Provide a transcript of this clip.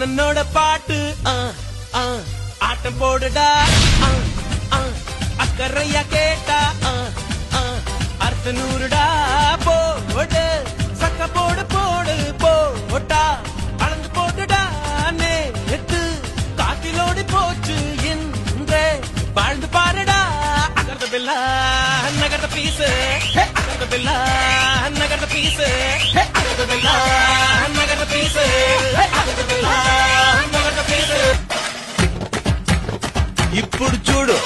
அண்ணனோட பாட்டு ஆட்டம் போடுடா அக்கறையா கேட்டா அர்த்த நூறுடா போடு சக்க போடு போடு போட்டா அளந்து போட்டுடா நேத்து காத்திலோடி போச்சு இன்றே வாழ்ந்து பாருடா அகர்த பில்லா நகர்த பீசு அகர்த பில்லா நகர்த பீசு அகர்த பில்லா நகர்த பீசு అగర్ద బిల్లా నగర్ద పీసు ఇప్పుడు చూడు